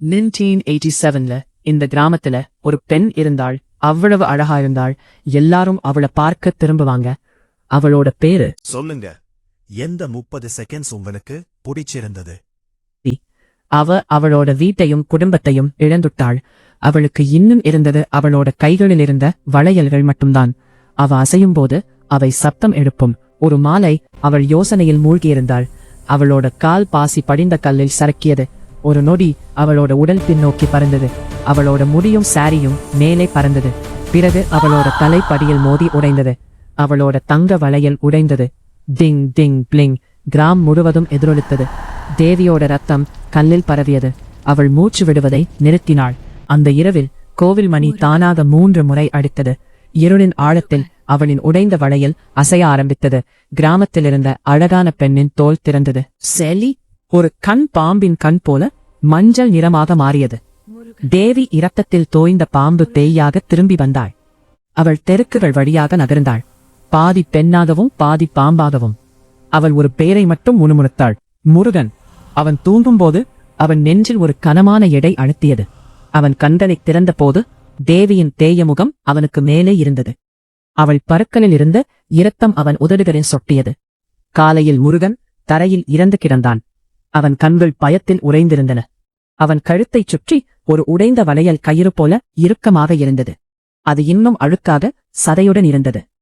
1987ல இந்த கிராமத்துல ஒரு பெண் இருந்தாள். அவ்வளவு அழகா இருந்தாள். எல்லாரும் அவளை பார்க்க திரும்புவாங்க. அவளோட பேரு சொல்லுங்க, எந்த 30 செகண்ட்ஸ் உங்களுக்கு பிடிச்சிருந்தது? அவளோட வீட்டையும் குடும்பத்தையும் இழந்துட்டாள். அவளுக்கு இன்னும் இருந்தது அவளோட கைகளில் இருந்த வளையல்கள் மட்டும்தான். அவ அசையும் போது அவை சப்தம் எழுப்பும். ஒரு மாலை அவள் யோசனையில் மூழ்கியிருந்தாள். அவளோட கால் பாசி படிந்த கல்லில் சறுக்கியது. ஒரு நொடி அவளோட உடல் பின்னோக்கி பறந்தது. அவளோட முடியும் சாரியும் மேலே பறந்தது. பிறகு அவளோட தலைப்படியில் மோதி உடைந்தது. அவளோட தங்க வளையல் உடைந்தது. டிங் டிங் பிளிங். கிராம் முழுவதும் எதிரொலித்தது. தேவியோட ரத்தம் கல்லில் பரவியது. அவள் மூச்சு விடுவதை நிறுத்தினாள். அந்த இரவில் கோவில் மணி தானாக 3 முறை அடித்தது. இருளின் ஆழத்தில் அவளின் உடைந்த வளையல் அசைய ஆரம்பித்தது. கிராமத்தில் இருந்த அழகான பெண்ணின் தோல் திறந்தது. செலி ஒரு கண் பாம்பின் கண் போல மஞ்சள் நிறமாக மாறியது. தேவி இரத்தத்தில் தோய்ந்த பாம்பு பேயாக திரும்பி வந்தாள். அவள் தெருக்குகள் வழியாக நகர்ந்தாள். பாதி பெண்ணாகவும் பாதி பாம்பாகவும். அவள் ஒரு பெயரை மட்டும் முணுமுணுத்தாள். முருகன். அவன் தூங்கும்போது அவன் நெஞ்சில் ஒரு கனமான எடை அழுத்தியது. அவன் கண்களை திறந்த போது தேவியின் தேயமுகம் அவனுக்கு மேலே இருந்தது. அவள் பருக்களில் இருந்த இரத்தம் அவன் உதடுகளில் சொட்டியது. காலையில் முருகன் தரையில் இறந்து கிடந்தான். அவன் கண்கள் பயத்தில் உறைந்திருந்தன. அவன் கழுத்தைச் சுற்றி ஒரு உடைந்த வளையல் கயிறு போல இறுக்கமாக இருந்தது. அது இன்னும் அழுக்காக சதையுடன் இருந்தது.